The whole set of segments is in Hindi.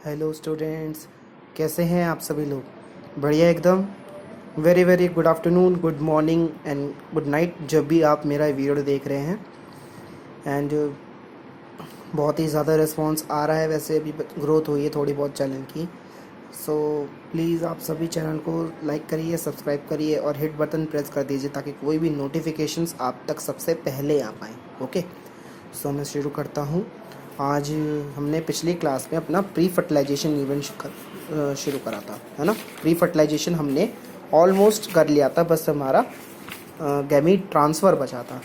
हेलो स्टूडेंट्स, कैसे हैं आप सभी लोग? बढ़िया एकदम। Very very good afternoon, good morning and good night जब भी आप मेरा वीडियो देख रहे हैं। एंड बहुत ही ज़्यादा रिस्पांस आ रहा है। वैसे अभी ग्रोथ हुई है थोड़ी बहुत चैनल की। सो प्लीज़ आप सभी चैनल को लाइक करिए, सब्सक्राइब करिए और हिट बटन प्रेस कर दीजिए ताकि कोई भी नोटिफिकेशंस आप तक सबसे पहले आ पाएँ। ओके, सो मैं शुरू करता हूँ। आज हमने पिछली क्लास में अपना प्री फर्टिलाइजेशन इवेंट शुरू करा था, है ना। प्री फर्टिलाइजेशन हमने ऑलमोस्ट कर लिया था, बस हमारा गैमीट ट्रांसफ़र बचा था,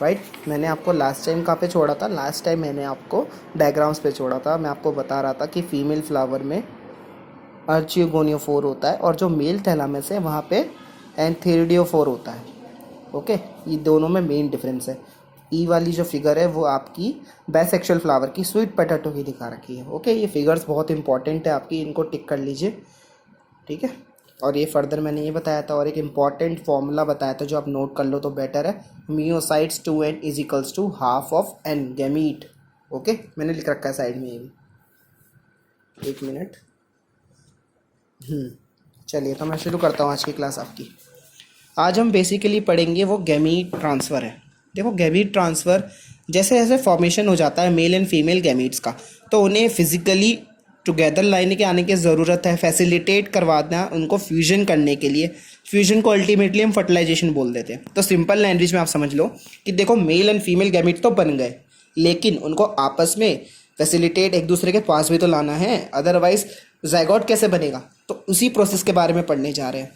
राइट। मैंने आपको लास्ट टाइम कहाँ पे छोड़ा था? लास्ट टाइम मैंने आपको डायग्राम्स पे छोड़ा था। मैं आपको बता रहा था कि फीमेल फ्लावर में अर्चियोगोनियोफोर होता है और जो मेल थैलामस है वहाँ पे एंथेरिडियोफोर होता है। ओके, ये दोनों में मेन डिफरेंस है। ई वाली जो फिगर है वो आपकी बायसेक्सुअल फ्लावर की स्वीट पोटैटो की दिखा रखी है। ओके, ये फिगर्स बहुत इंपॉर्टेंट है आपकी, इनको टिक कर लीजिए, ठीक है। और ये फर्दर मैंने ये बताया था और एक इम्पॉर्टेंट फॉर्मूला बताया था जो आप नोट कर लो तो बेटर है। Meiocytes 2n is equals to half of n gamete. Okay, मैंने लिख रखा है साइड में ये भी। एक मिनट। चलिए, तो मैं शुरू करता हूँ आज की क्लास आपकी। आज हम बेसिकली पढ़ेंगे वो गैमीट ट्रांसफ़र है। देखो, गैमीट ट्रांसफ़र जैसे जैसे फॉर्मेशन हो जाता है मेल एंड फीमेल गैमीट्स का, तो उन्हें फिजिकली टुगेदर लाने के आने की ज़रूरत है, फैसिलिटेट करवाना उनको फ्यूजन करने के लिए। फ्यूजन को अल्टीमेटली हम फर्टिलाइजेशन बोल देते हैं। तो सिंपल लैंग्वेज में आप समझ लो कि देखो, मेल एंड फीमेल गैमीट तो बन गए, लेकिन उनको आपस में फैसिलिटेट एक दूसरे के पास भी तो लाना है, अदरवाइज ज़ायगोट कैसे बनेगा? तो उसी प्रोसेस के बारे में पढ़ने जा रहे हैं।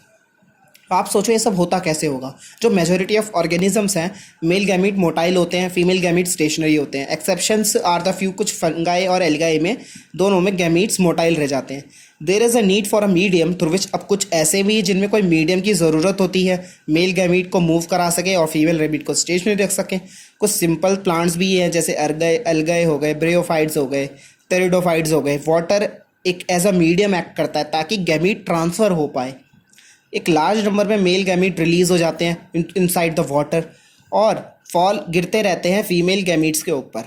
आप सोचो ये सब होता कैसे होगा। जो मेजॉरिटी ऑफ ऑर्गेनिजम्स हैं, मेल गैमीट मोटाइल होते हैं, फीमेल गैमीट स्टेशनरी होते हैं। एक्सेप्शंस आर द फ्यू, कुछ फंगाई और एल्गाई में दोनों में गैमीट्स मोटाइल रह जाते हैं। There is a need for a medium through which, अब कुछ ऐसे भी जिनमें कोई मीडियम की ज़रूरत होती है, मेल गैमीट को मूव करा सके और फीमेल गैमीट को स्टेशनरी रख सकें। कुछ सिंपल प्लांट्स भी हैं जैसे एल्गाई हो गए, ब्रियोफाइट्स हो गए, टेरिडोफाइट्स हो गए। वाटर एक एज अ मीडियम एक्ट करता है ताकि गैमीट ट्रांसफ़र हो पाए। एक लार्ज नंबर में मेल गैमीट रिलीज हो जाते हैं इनसाइड द वाटर और फॉल गिरते रहते हैं फीमेल गैमीट्स के ऊपर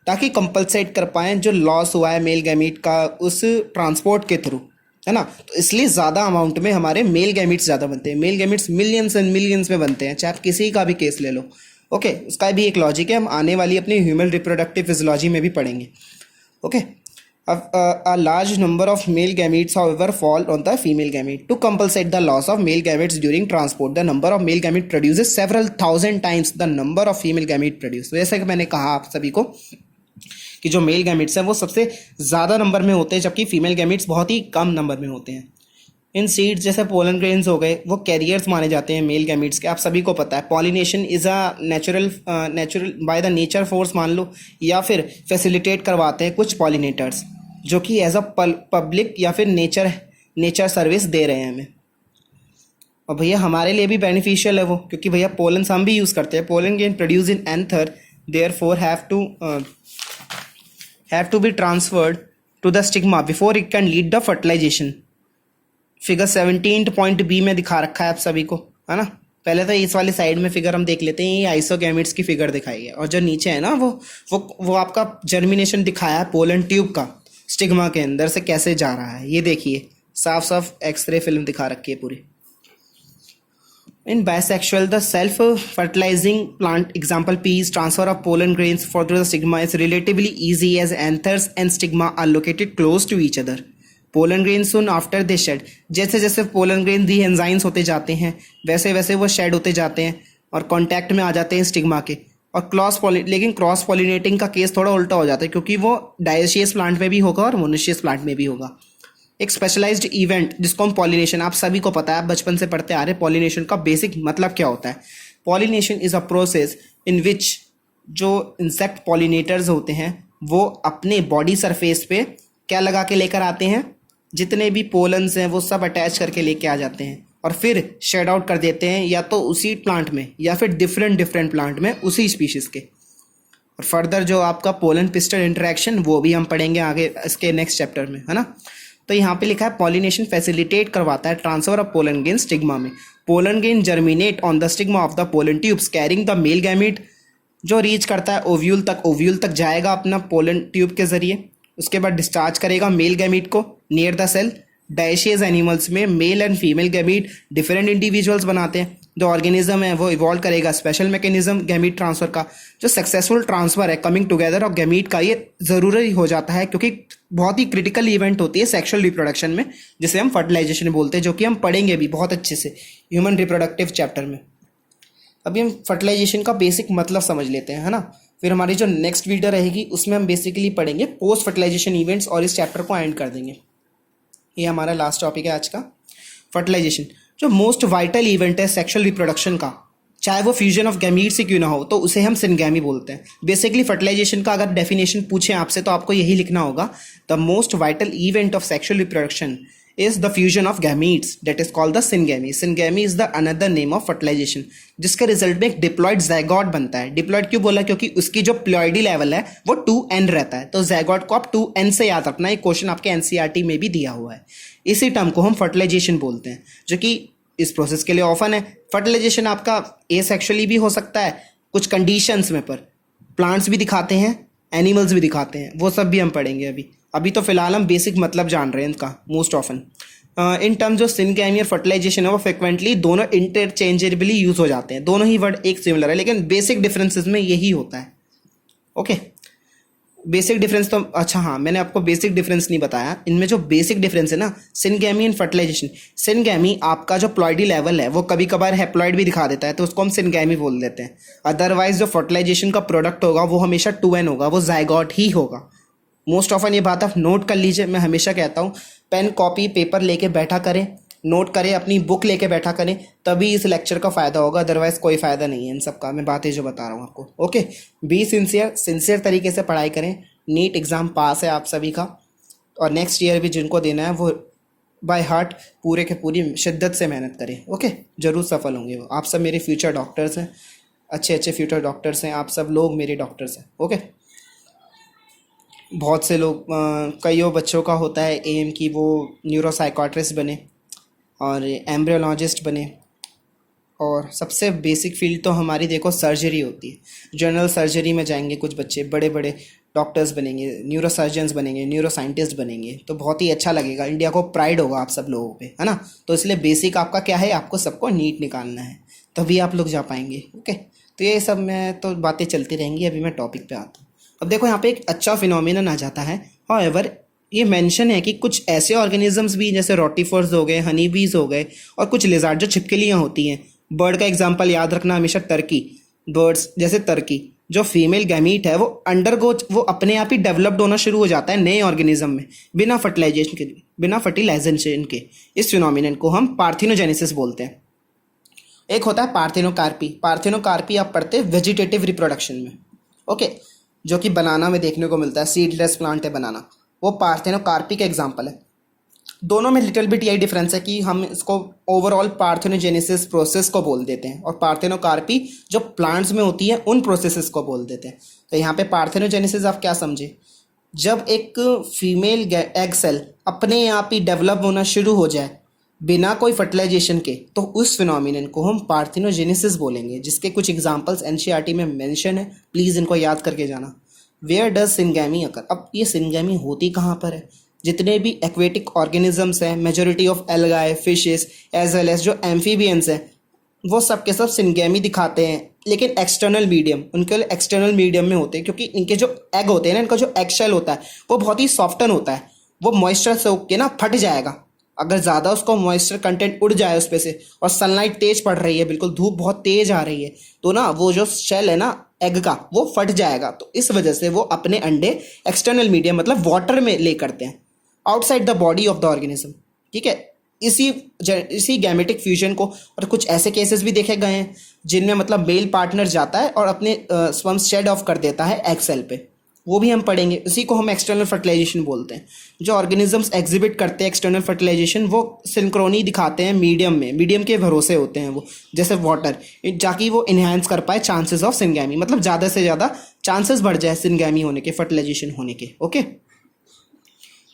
ताकि कंपलसेट कर पाएँ जो लॉस हुआ है मेल गैमीट का उस ट्रांसपोर्ट के थ्रू, है ना। तो इसलिए ज़्यादा अमाउंट में हमारे मेल गैमीट्स ज़्यादा बनते हैं। Male gametes millions and millions में बनते हैं, चाहे आप किसी का भी केस ले लो। ओके, उसका भी एक लॉजिक है, हम आने वाली अपनी ह्यूमन रिप्रोडक्टिव फिजियोलॉजी में भी पढ़ेंगे। Okay, a large number of male gametes, however, fall on the female gamete. To compensate the loss of male gametes during transport, the number of male gamete produces several thousand times the number of female gamete produced. तो जैसे कि मैंने कहा आप सभी को कि जो मेल गैमेट्स हैं वो सबसे ज़्यादा नंबर में होते हैं, जबकि फीमेल गैमेट्स बहुत ही कम नंबर में होते हैं। इन सीड्स जैसे पोलन ग्रेन्स हो गए, वो कैरियर्स माने जाते हैं मेल गैमेट्स के। आप सभी को पता है pollination is a natural by the nature force मान लो, या फिर फैसिलिटेट करवाते हैं कुछ पॉलिनेटर्स जो कि एज अ पब्लिक या फिर नेचर सर्विस दे रहे हैं हमें। और भैया हमारे लिए भी बेनिफिशियल है वो, क्योंकि भैया पोलन हम भी यूज़ करते हैं। Pollen grain produce in anther therefore have to be transferred to the stigma before it can lead the fertilization. Figure 17.b में दिखा रखा है आप सभी को, है ना। पहले तो इस वाली साइड में फिगर हम देख लेते हैं, ये आइसोगैमेट्स की फिगर दिखाई है और जो नीचे है ना वो आपका जर्मिनेशन दिखाया है पोलन ट्यूब का स्टिग्मा के अंदर से कैसे जा रहा है। ये देखिए, साफ साफ एक्सरे फिल्म दिखा रखी है पूरी। In bisexual, the self-fertilizing plant example peas transfer of pollen grains through the stigma is relatively easy as anthers and stigma are located close to each other. Pollen grains soon after they shed. जैसे जैसे pollen grains दी एंजाइम्स होते जाते हैं वैसे वैसे वो शेड होते जाते हैं और कांटेक्ट में आ जाते हैं स्टिग्मा के। और लेकिन क्रॉस पॉलिनेटिंग का केस थोड़ा उल्टा हो जाता है, क्योंकि वो डायोसियस प्लांट में भी होगा और मोनोशियस प्लांट में भी होगा। एक स्पेशलाइज्ड इवेंट जिसको हम पॉलिनेशन, आप सभी को पता है, बचपन से पढ़ते आ रहे पॉलिनेशन का बेसिक मतलब क्या होता है। Pollination is a process in which जो इंसेक्ट पॉलिनेटर्स होते हैं वो अपने बॉडी सरफेस पे क्या लगा के लेकर आते हैं, जितने भी पोलन्स हैं वो सब अटैच करके लेके आ जाते हैं और फिर शेड आउट कर देते हैं, या तो उसी प्लांट में या फिर डिफरेंट प्लांट में उसी स्पीशीज़ के। और फर्दर जो आपका पोलन पिस्टल इंटरेक्शन वो भी हम पढ़ेंगे आगे इसके नेक्स्ट चैप्टर में, है ना। तो यहाँ पे लिखा है पॉलिनेशन फैसिलिटेट करवाता है transfer of pollen grain stigma में। Pollen grain germinate on the stigma of the pollen tubes carrying the male gamete, जो रीच करता है ओव्यूल तक जाएगा अपना पोलन ट्यूब के जरिए उसके बाद डिस्चार्ज करेगा मेल गैमीट को near the cell. Dioecious animals में male and female gamete different individuals बनाते हैं। जो ऑर्गेनिज्म है वो इवॉल्व करेगा स्पेशल मैकेनिज्म गैमीट ट्रांसफर का। जो सक्सेसफुल ट्रांसफर है कमिंग टुगेदर ऑफ गैमीट का, ये ज़रूरी हो जाता है क्योंकि बहुत ही क्रिटिकल इवेंट होती है सेक्सुअल रिप्रोडक्शन में, जिसे हम फर्टिलाइजेशन बोलते हैं, जो कि हम पढ़ेंगे भी बहुत अच्छे से ह्यूमन रिप्रोडक्टिव चैप्टर में। अभी हम फर्टिलाइजेशन का बेसिक मतलब समझ लेते हैं, है ना। फिर हमारी जो नेक्स्ट वीडियो रहेगी उसमें हम बेसिकली पढ़ेंगे पोस्ट फर्टिलाइजेशन इवेंट्स और इस चैप्टर को एंड कर देंगे। ये हमारा लास्ट टॉपिक है आज का, फर्टिलाइजेशन। जो मोस्ट वाइटल इवेंट है सेक्सुअल रिप्रोडक्शन का, चाहे वो फ्यूजन ऑफ गैमीट से क्यों ना हो, तो उसे हम सिनगैमी बोलते हैं। बेसिकली फर्टिलाइजेशन का अगर डेफिनेशन पूछें आपसे तो आपको यही लिखना होगा, the most vital event of sexual reproduction is the fusion of gametes that is called the syngamy. Syngamy is the another name of fertilization, जिसके रिजल्ट में एक डिप्लॉइड ज़ाइगोट बनता है। डिप्लॉइड क्यों बोला? क्योंकि उसकी जो प्लॉइडी लेवल है वो 2n रहता है, तो ज़ाइगोट को आप 2n से याद रखना। एक क्वेश्चन आपके एनसीईआरटी में भी दिया हुआ है। इसी टर्म को हम फर्टिलाइजेशन बोलते हैं, जो कि इस प्रोसेस के लिए ऑफन है। फर्टिलाइजेशन आपका एसेक्सुअली भी हो सकता है कुछ कंडीशंस में, पर प्लांट्स भी दिखाते हैं, एनिमल्स भी दिखाते हैं, वो सब भी हम पढ़ेंगे। अभी तो फिलहाल हम बेसिक मतलब जान रहे हैं इनका मोस्ट ऑफन। इन टर्म जो सिनगैमी और फर्टिलाइजेशन है वो फ्रिक्वेंटली दोनों इंटरचेंजेबली यूज हो जाते हैं। दोनों ही वर्ड एक सिमिलर है, लेकिन बेसिक डिफरेंसेस में यही होता है। ओके, बेसिक डिफरेंस तो अच्छा हाँ, मैंने आपको बेसिक डिफरेंस नहीं बताया। इनमें जो बेसिक डिफरेंस है ना, सिनगैमी एंड फर्टिलाइजेशन। सिनगैमी आपका जो प्लॉइडी लेवल है वो कभी कभार हैप्लॉइड भी दिखा देता है, तो उसको हम सिनगैमी बोल देते हैं। अदरवाइज जो फर्टिलाइजेशन का प्रोडक्ट होगा वो हमेशा 2n होगा, वो ज़ाइगोट ही होगा। मोस्ट ऑफन ये बात आप नोट कर लीजिए। मैं हमेशा कहता हूँ पेन कॉपी पेपर लेके बैठा करें, नोट करें, अपनी बुक लेके बैठा करें, तभी इस लेक्चर का फ़ायदा होगा, अदरवाइज़ कोई फ़ायदा नहीं है इन सब का। मैं बातें जो बता रहा हूँ आपको। ओके, बी सिंसियर तरीके से पढ़ाई करें। नीट एग्ज़ाम पास है आप सभी का, और नेक्स्ट ईयर भी जिनको देना है वो बाय हार्ट पूरे के पूरी शिद्दत से मेहनत करें। ओके, ज़रूर सफल होंगे वो। आप सब मेरे फ्यूचर डॉक्टर्स हैं, अच्छे अच्छे फ्यूचर डॉक्टर्स हैं, आप सब लोग मेरे डॉक्टर्स हैं। ओके, बहुत से लोग कईयों बच्चों का होता है एम कि वो न्यूरोसाइकाट्रिस्ट बने और एम्ब्रियोलॉजिस्ट बने, और सबसे बेसिक फील्ड तो हमारी देखो सर्जरी होती है। जनरल सर्जरी में जाएंगे कुछ बच्चे, बड़े बड़े डॉक्टर्स बनेंगे, न्यूरोसर्जन्स बनेंगे, न्यूरोसाइंटिस्ट बनेंगे, तो बहुत ही अच्छा लगेगा, इंडिया को प्राइड होगा आप सब लोगों पे, है ना। तो इसलिए बेसिक आपका क्या है, आपको सबको नीट निकालना है, तभी आप लोग जा पाएंगे। ओके, तो ये सब में तो बातें चलती रहेंगी। अभी मैं टॉपिक पे आता हूँ। अब देखो यहाँ पे एक अच्छा फिनोमिनन आ जाता है। हाउएवर ये मेंशन है कि कुछ ऐसे ऑर्गेनिजम्स भी जैसे रोटीफोर्स हो गए, हनी बीज हो गए, और कुछ लिजार्ड जो छिपकलियाँ होती हैं। बर्ड का एग्जांपल याद रखना हमेशा, टर्की। बर्ड्स जैसे टर्की, जो फीमेल गैमीट है वो वो अपने आप ही डेवलप्ड होना शुरू हो जाता है नए ऑर्गेनिज्म में, बिना फर्टिलाइजेशन के। इस फिनोमिनन को हम पार्थिनोजेनेसिस बोलते हैं। एक होता है पार्थिनोकार्पी। पार्थिनोकार्पी आप पढ़ते हैं वेजिटेटिव रिप्रोडक्शन में। ओके, जो कि बनाना में देखने को मिलता है, सीडलेस प्लांट है बनाना, वो पार्थिनोकार्पी का एग्जाम्पल है। दोनों में लिटिल बिट यही डिफरेंस है कि हम इसको ओवरऑल पार्थिनोजेनेसिस प्रोसेस को बोल देते हैं, और पार्थिनोकार्पी जो प्लांट्स में होती है उन प्रोसेसेस को बोल देते हैं। तो यहाँ पे पार्थिनोजेनेसिस आप क्या समझे, जब एक फीमेल एग सेल अपने आप ही डेवलप होना शुरू हो जाए बिना कोई फर्टिलाइजेशन के, तो उस फिनोमिनन को हम पार्थिनोजेनेसिस बोलेंगे, जिसके कुछ एग्जांपल्स एनसीईआरटी में मेंशन है, प्लीज़ इनको याद करके जाना। Where does syngamy occur? अब ये सिनगैमी होती कहाँ पर है? जितने भी एक्वेटिक ऑर्गेनिजम्स हैं, majority of algae, fishes as well as जो एम्फीबियंस हैं, वो सब के सब सिनगैमी दिखाते हैं, लेकिन एक्सटर्नल मीडियम, उनके लिए एक्सटर्नल मीडियम में होते हैं, क्योंकि इनके जो एग होते हैं ना, इनका जो एग शेल होता है वो बहुत ही सॉफ्टन होता है, वो मॉइस्चर से होके ना फट जाएगा। अगर ज़्यादा उसको मॉइस्चर कंटेंट उड़ जाए उस पे से, और सनलाइट तेज पड़ रही है, बिल्कुल धूप बहुत तेज आ रही है, तो ना वो जो शेल है ना एग का, वो फट जाएगा। तो इस वजह से वो अपने अंडे एक्सटर्नल मीडियम मतलब वाटर में ले करते हैं, outside the body of the organism. ठीक है, इसी गैमेटिक फ्यूजन को, और कुछ ऐसे केसेस भी देखे गए हैं जिनमें मतलब मेल पार्टनर जाता है और अपने स्पर्म्स शेड ऑफ कर देता है एग सेल पे, वो भी हम पढ़ेंगे। इसी को हम एक्सटर्नल फर्टिलाइजेशन बोलते हैं। जो ऑर्गेनिजम्स एग्जिबिट करते हैं एक्सटर्नल फर्टिलाइजेशन, वो सिंक्रोनी दिखाते हैं मीडियम में, मीडियम के भरोसे होते हैं वो, जैसे वाटर, ताकि वो इन्हेंस कर पाए चांसेस ऑफ सिनगैमी, मतलब ज़्यादा से ज़्यादा चांसेस बढ़ जाए सिनगैमी होने के, फर्टिलाइजेशन होने के। Okay,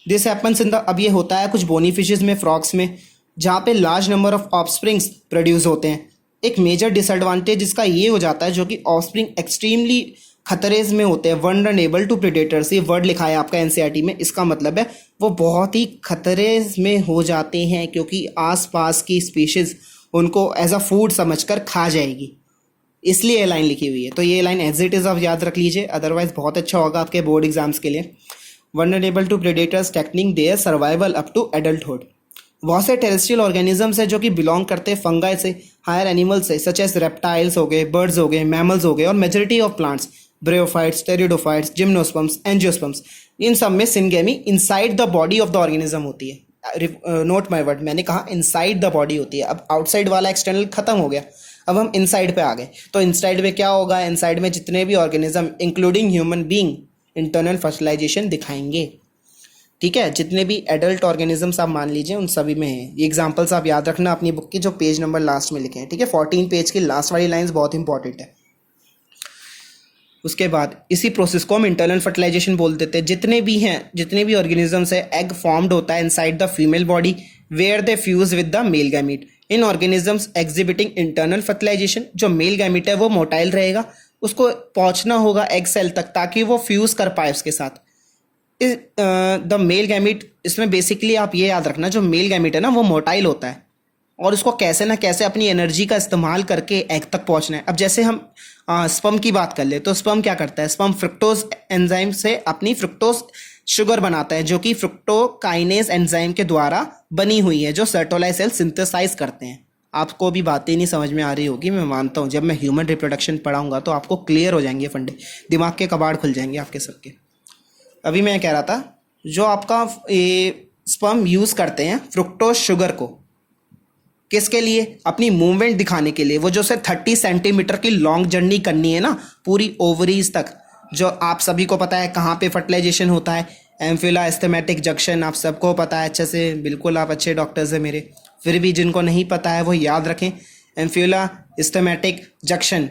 this happens in the, अब ये होता है कुछ बोनी फिशेज में, फ्रॉग्स में, जहाँ पे large number of offsprings produce होते हैं। एक मेजर डिसएडवांटेज इसका ये हो जाता है, जो कि ऑफस्प्रिंग एक्सट्रीमली खतरे में होते हैं, वल्नरेबल टू प्रेडेटर्स, ये वर्ड लिखा है आपका एनसीईआरटी में, इसका मतलब है वो बहुत ही खतरे में हो जाते हैं क्योंकि आसपास की स्पीशीज उनको एज अ फूड समझकर खा जाएगी, इसलिए ये लाइन लिखी हुई है। तो ये लाइन एज इट इज़ आप याद रख लीजिए, अदरवाइज बहुत अच्छा होगा आपके बोर्ड एग्जाम्स के लिए। Vulnerable to predators technique their survival up to adulthood. बहुत से टेरेस्ट्रियल ऑर्गेनिजम्स है जो कि बिलोंग करते हैं फंगाई से, हायर एनिमल्स से, सच एस रेप्टाइल्स हो गए, बर्ड्स हो गए, मैमल्स हो गए, और majority of plants, bryophytes, pteridophytes, gymnosperms, angiosperms, इन सब में syngamy inside the body of the organism होती है। नोट माय वर्ड, मैंने कहा इनसाइड द बॉडी होती है। अब आउटसाइड वाला एक्सटर्नल खत्म हो गया, अब हम इनसाइड पे आ गए। तो इनसाइड में क्या होगा, इनसाइड में जितने भी organism including human being internal fertilization दिखाएंगे। ठीक है, जितने भी एडल्ट ऑर्गेनिजम्स आप मान लीजिए उन सभी में है। ये एग्जांपल्स आप याद रखना अपनी बुक की, जो पेज नंबर लास्ट में लिखे हैं। ठीक है, 14 पेज की लास्ट वाली लाइंस बहुत इंपॉर्टेंट है। उसके बाद इसी प्रोसेस को हम इंटरनल फर्टिलाइजेशन बोल देते हैं। जितने भी ऑर्गेनिजम्स है, एग फॉर्म्ड होता है inside the female body where they fuse with the male gamete. In organisms exhibiting internal fertilization, जो मेल गैमीट है वो मोटाइल रहेगा, उसको पहुंचना होगा एग सेल तक ताकि वो फ्यूज कर पाए उसके साथ। द मेल गैमीट, इसमें बेसिकली आप ये याद रखना, जो मेल गैमीट है ना वो मोटाइल होता है और उसको कैसे ना कैसे अपनी एनर्जी का इस्तेमाल करके एग तक पहुंचना है। अब जैसे हम स्पर्म की बात कर ले तो स्पर्म क्या करता है, स्पर्म फ्रुक्टोज एंजाइम से अपनी फ्रुक्टोज शुगर बनाता है, जो कि फ्रुक्टोकाइनेज एंजाइम के द्वारा बनी हुई है, जो सर्टोलाइट सेल सिंथेसाइज करते हैं। आपको भी बातें नहीं समझ में आ रही होगी, मैं मानता हूँ। जब मैं ह्यूमन रिप्रोडक्शन पढ़ाऊंगा तो आपको क्लियर हो जाएंगे फंडे, दिमाग के कबाड़ खुल जाएंगे आपके सबके। अभी मैं कह रहा था, जो आपका स्पर्म यूज़ करते हैं फ्रुक्टोज शुगर को, किसके लिए, अपनी मूवमेंट दिखाने के लिए। वो जो से 30 सेंटीमीटर की लॉन्ग जर्नी करनी है ना पूरी ओवरीज तक, जो आप सभी को पता है कहाँ पे फर्टिलाइजेशन होता है, एम्फिला एस्थेमेटिक जंक्शन, आप सबको पता है अच्छे से, बिल्कुल आप अच्छे डॉक्टर्स हैं मेरे। फिर भी जिनको नहीं पता है वो याद रखें, ampulla isthmic junction,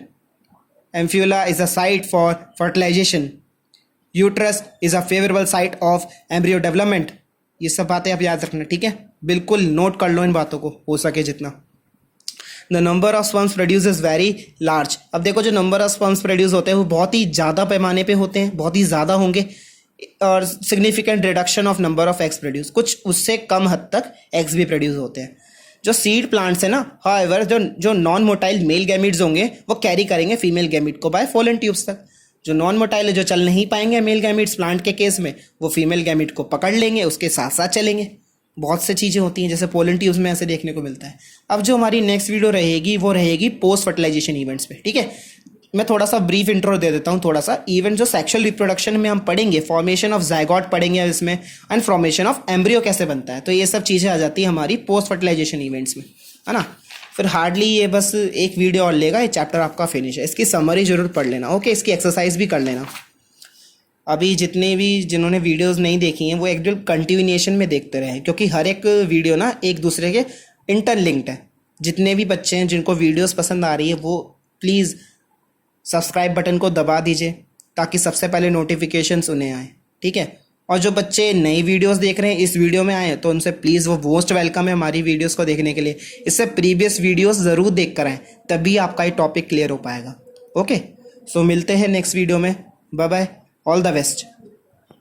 ampulla is a site for fertilisation, uterus is a favourable site of embryo development. ये सब बातें आप याद रखना, ठीक है, बिल्कुल नोट कर लो इन बातों को हो सके जितना। The number of sperms produce is very large. अब देखो, जो नंबर ऑफ स्पर्म्स प्रोड्यूस होते हैं वो बहुत ही ज़्यादा पैमाने पे होते हैं, बहुत ही ज़्यादा होंगे, और significant reduction of number of eggs produce, कुछ उससे कम हद तक एग्स भी प्रोड्यूस होते हैं। जो सीड प्लांट्स है ना, हाउएवर जो नॉन मोटाइल मेल गैमीट्स होंगे वो कैरी करेंगे फीमेल गैमीट को बाय फॉलन ट्यूब्स तक। जो नॉन मोटाइल है, जो चल नहीं पाएंगे मेल गैमीट्स प्लांट के केस में, वो फीमेल गैमीट को पकड़ लेंगे, उसके साथ साथ चलेंगे। बहुत से चीज़ें होती हैं जैसे पोलन ट्यूब्स में ऐसे देखने को मिलता है। अब जो हमारी नेक्स्ट वीडियो रहेगी वो रहेगी पोस्ट फर्टिलाइजेशन इवेंट्स पे। ठीक है, मैं थोड़ा सा ब्रीफ इंट्रो दे देता हूँ। थोड़ा सा इवेंट जो सेक्सुअल रिप्रोडक्शन में हम पढ़ेंगे, फॉर्मेशन ऑफ जायगोट पढ़ेंगे इसमें, एंड फॉर्मेशन ऑफ एम्ब्रियो कैसे बनता है। तो ये सब चीज़ें आ जाती है हमारी पोस्ट फर्टिलाइजेशन इवेंट्स में, है ना। फिर हार्डली ये बस एक वीडियो और लेगा, ये चैप्टर आपका फिनिश है। इसकी समरी जरूर पढ़ लेना, ओके, इसकी एक्सरसाइज भी कर लेना। अभी जिन्होंने वीडियोस नहीं देखी हैं वो एकदम कंटिन्यूएशन में देखते रहे, क्योंकि हर एक वीडियो ना एक दूसरे के इंटरलिंक्ड है। जितने भी बच्चे हैं जिनको वीडियोस पसंद आ रही है वो प्लीज़ सब्सक्राइब बटन को दबा दीजिए ताकि सबसे पहले नोटिफिकेशंस उन्हें आए, ठीक है। और जो बच्चे नई वीडियोस देख रहे हैं इस वीडियो में आए तो उनसे प्लीज़ वो मोस्ट वेलकम है हमारी वीडियोस को देखने के लिए। इससे प्रीवियस वीडियोस ज़रूर देख कर आएँ, तभी आपका ये टॉपिक क्लियर हो पाएगा। ओके, सो मिलते हैं नेक्स्ट वीडियो में। Bye bye, all the best.